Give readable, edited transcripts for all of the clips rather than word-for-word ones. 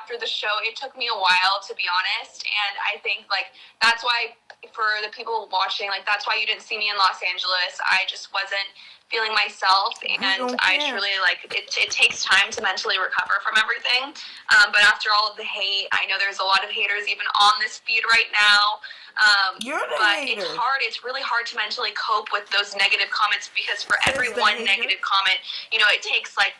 after the show. It took me a while, to be honest, and I think like that's why, for the people watching, like that's why you didn't see me in Los Angeles. I just wasn't feeling myself, and I truly like it takes time to mentally recover from everything. But after all of the hate, I know there's a lot of haters even on this feed right now. But it's hard. It's really hard to mentally cope with those negative comments, because for every one negative comment, it takes like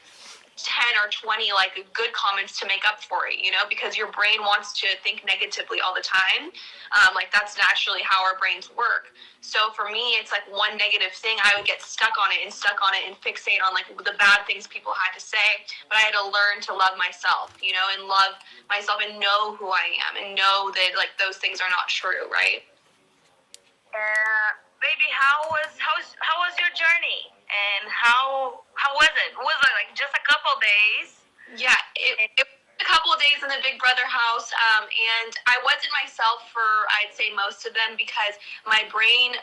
10 or 20 like good comments to make up for it, because your brain wants to think negatively all the time. Like that's naturally how our brains work. So for me, it's like one negative thing, I would get stuck on it and fixate on like the bad things people had to say. But I had to learn to love myself, and love myself and know who I am and know that like those things are not true, right? Baby, how was your journey? And how was it? Was it like just a couple days? Yeah, it was a couple of days in the Big Brother house, and I wasn't myself for, I'd say, most of them, because my brain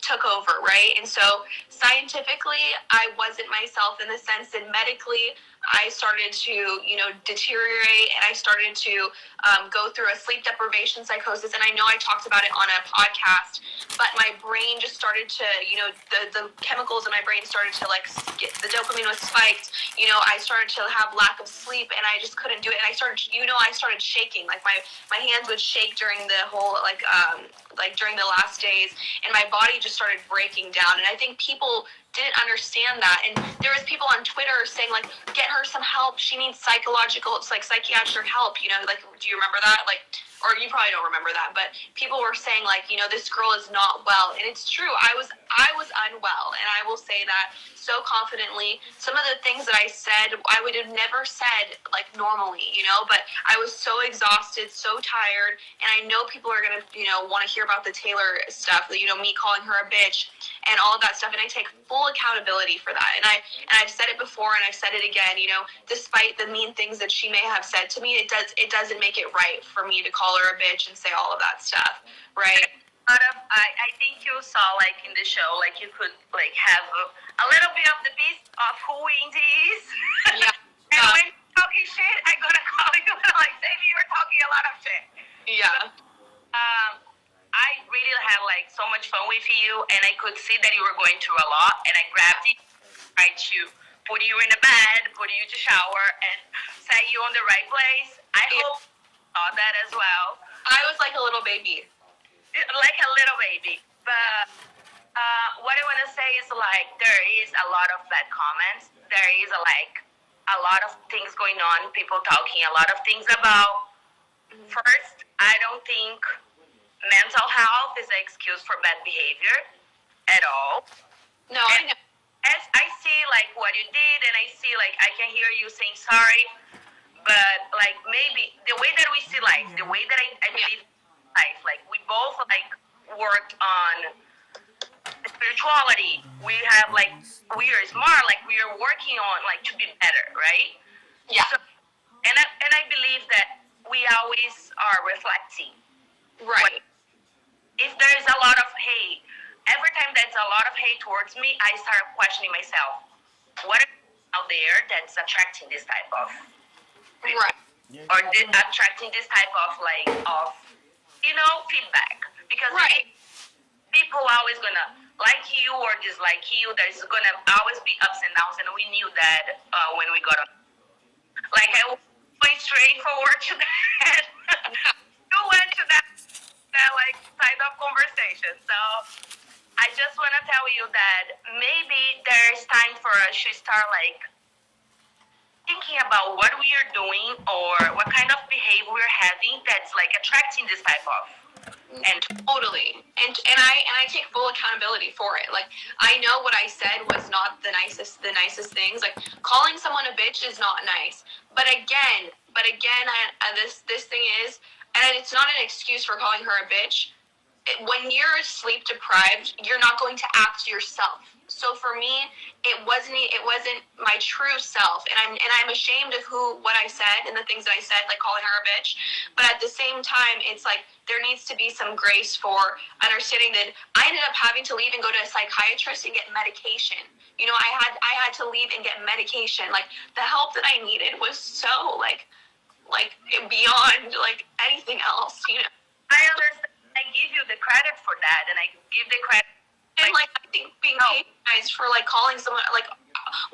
took over, right? And so scientifically, I wasn't myself in the sense that medically, I started to, deteriorate, and I started to go through a sleep deprivation psychosis. And I know I talked about it on a podcast, but my brain just started to, the chemicals in my brain started to the dopamine was spiked. I started to have lack of sleep, and I just couldn't do it. And I started shaking. Like my hands would shake during the whole, during the last days, and my body just started breaking down. And I think people didn't understand that, and there was people on Twitter saying like, get her some help, she needs psychiatric help, do you remember that? Or you probably don't remember that, but people were saying like, this girl is not well. And it's true, I was unwell, and I will say that so confidently. Some of the things that I said, I would have never said like normally, but I was so exhausted, so tired, and I know people are gonna, want to hear about the Taylor stuff, me calling her a bitch and all of that stuff, and I take full accountability for that. And I've said it before, and I've said it again, despite the mean things that she may have said to me, it doesn't make it right for me to call her a bitch and say all of that stuff, right? I think you saw like in the show, like you could like have a little bit of the beast of who Indy is. Yeah. And when you're talking shit, I'm gonna call you like, Davey, you're talking a lot of shit. Yeah. I really had like so much fun with you, and I could see that you were going through a lot, and I grabbed you, tried to put you in the bed, put you to shower, and set you on the right place. I hope you saw that as well. I was like a little baby. Like a little baby. But what I want to say is like, there is a lot of bad comments. There is a lot of things going on, people talking a lot of things about. First, I don't think mental health is an excuse for bad behavior at all. No, I know. As I see like what you did, and I see like I can hear you saying sorry, but like maybe the way that we see life, the way that I believe life, like we both like worked on spirituality. We have like, we are smart, like we are working on like to be better, right? Yeah. So, and I believe that we always are reflecting. Right. If there's a lot of hate, every time there's a lot of hate towards me, I start questioning myself. What is out there that's attracting this type of, right, or attracting this type of feedback? Because right, people are always gonna like you or dislike you. There's gonna always be ups and downs, and we knew that when we got on. Like I went straight forward to that. You went to that like side of conversation. So I just want to tell you that maybe there's time for us to start like thinking about what we are doing or what kind of behavior we're having that's like attracting this type of. And totally, and I take full accountability for it. Like I know what I said was not the nicest things. Like calling someone a bitch is not nice. But again, this thing is, and it's not an excuse for calling her a bitch. When you're sleep deprived, you're not going to act yourself. So for me, it wasn't my true self, and I'm ashamed of what I said and the things that I said, like calling her a bitch. But at the same time, it's like there needs to be some grace for understanding that I ended up having to leave and go to a psychiatrist and get medication. I had to leave and get medication. Like the help that I needed was so like it and beyond like anything else, you know. I understand. I give you the credit for that, and I give the credit. And like I think being patronized for like calling someone like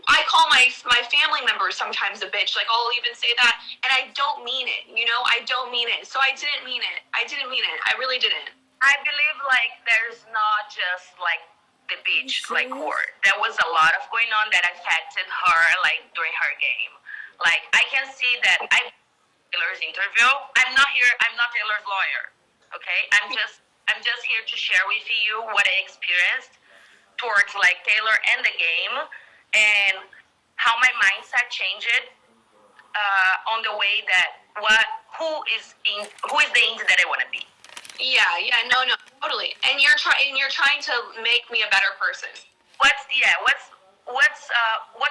I call my family members sometimes a bitch. Like I'll even say that, and I don't mean it. You know, I don't mean it. So I didn't mean it. I didn't mean it. I really didn't. I believe like there's not just like the beach like court. There was a lot of going on that affected her like during her game. Like I can see that Taylor's interview. I'm not Taylor's lawyer. Okay? I'm just here to share with you what I experienced towards like Taylor and the game, and how my mindset changed on the way that who is the Indy that I want to be. Yeah, no, totally. And you're trying to make me a better person. What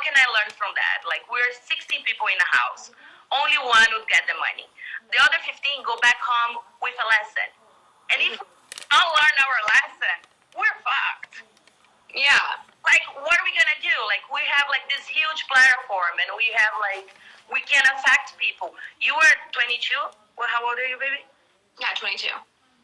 can I learn from that? Like we're 16 people in the house. Only one would get the money. The other 15 go back home with a lesson. And if we don't learn our lesson, we're fucked. Yeah. Like, what are we gonna do? Like, we have like this huge platform, and we can affect people. You were 22. Well, how old are you, baby? Yeah, 22.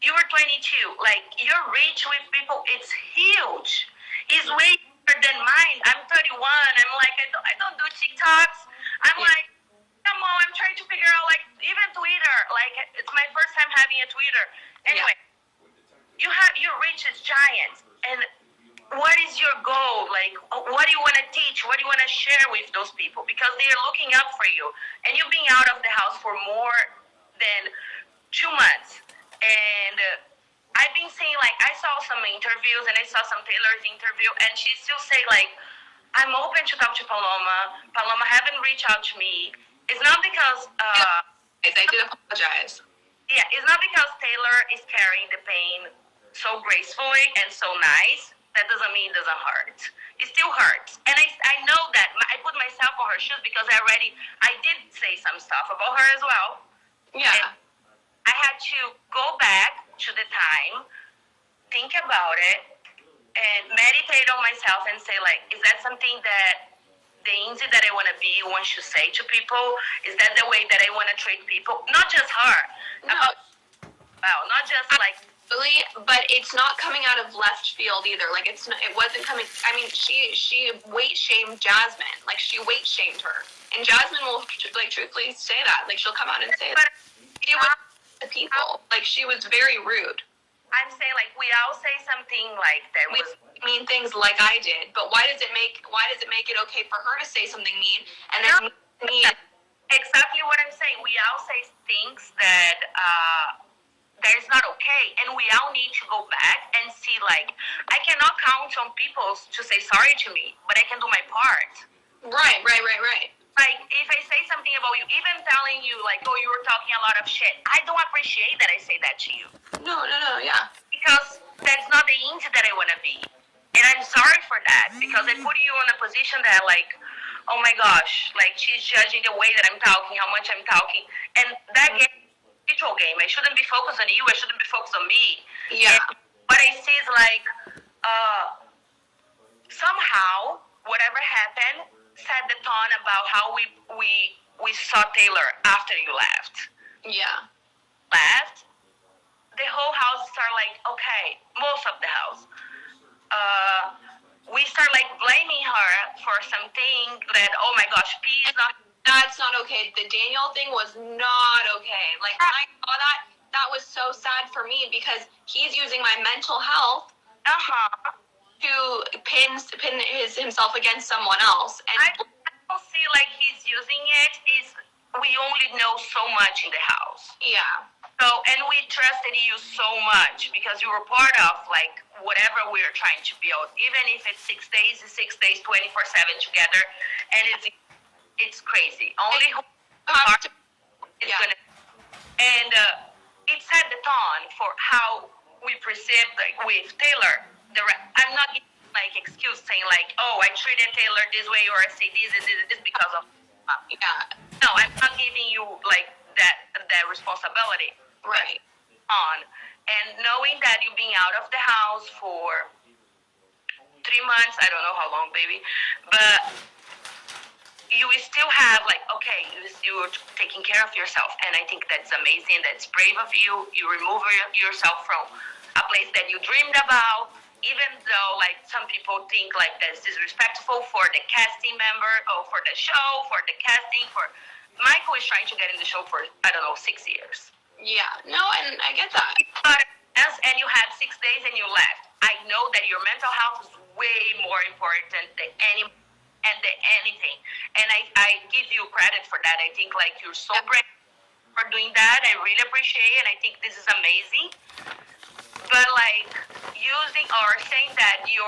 You were 22. Like, your reach with people, it's huge. It's way bigger than mine. I'm 31. I'm like, I don't do TikToks. I'm like, come on, I'm trying to figure out, like, even Twitter. Like, it's my first time having a Twitter. Anyway, your reach is giant. And what is your goal? Like, what do you want to teach? What do you want to share with those people? Because they are looking up for you. And you've been out of the house for more than 2 months. And I've been seeing, like, I saw some interviews, and I saw some Taylor's interview, and she still say, like, I'm open to talk to Paloma. Paloma haven't reached out to me. It's not because... I do apologize. Yeah, it's not because Taylor is carrying the pain so gracefully and so nice. That doesn't mean it doesn't hurt. It still hurts. And I know that. I put myself on her shoes because I did say some stuff about her as well. Yeah. And I had to go back to the time, think about it, and meditate on myself and say, like, is that something that the Indy that I want to be wants to say to people? Is that the way that I want to treat people? Not just her. No. Not just like... Really, but it's not coming out of left field either. Like it wasn't coming. I mean, she weight shamed Jasmine. Like she weight shamed her, and Jasmine will like truthfully say that. Like she'll come out and say that. It was the people. Like she was very rude. I'm saying like we all say something like that. We mean things like I did, but why does it make it okay for her to say something mean and then me? Exactly what I'm saying. We all say things that that is not okay, and we all need to go back and see, like, I cannot count on people to say sorry to me, but I can do my part. Right. Like, if I say something about you, even telling you, like, oh, you were talking a lot of shit, I don't appreciate that I say that to you. No, yeah. Because that's not the Indy that I want to be. And I'm sorry for that, because I put you in a position that, like, oh my gosh, like, she's judging the way that I'm talking, how much I'm talking, and that game. I shouldn't be focused on you. I shouldn't be focused on me. Yeah. And what I see is like somehow whatever happened set the tone about how we saw Taylor after you left. Yeah. Left. The whole house started like, okay, most of the house. We start like blaming her for something that, oh my gosh, please not. That's not okay. The Daniel thing was not okay. Like, when I saw that, that was so sad for me because he's using my mental health to pin himself against someone else. And I don't see like he's using it. We only know so much in the house. Yeah. So, and we trusted you so much because you were part of like whatever we were trying to build. Even if it's 6 days, 6 days, 24/7 together, and it's crazy. Only who is gonna, and it set the tone for how we perceive like with Taylor. I'm not giving, like excuse saying like, oh, I treated Taylor this way, or I say this because of. No, I'm not giving you like that responsibility. Right. And knowing that you've been out of the house for 3 months, I don't know how long, baby, but you still have like, okay, you're taking care of yourself, and I think that's amazing. That's brave of you. You remove yourself from a place that you dreamed about, even though like some people think like that's disrespectful for the casting member or for the show, for the casting. For Michael is trying to get in the show for, I don't know, 6 years. Yeah, no, and I get that. And you had 6 days and you left. I know that your mental health is way more important than anything. And I give you credit for that. I think like you're so brave for doing that. I really appreciate it, and I think this is amazing. But like using or saying that you're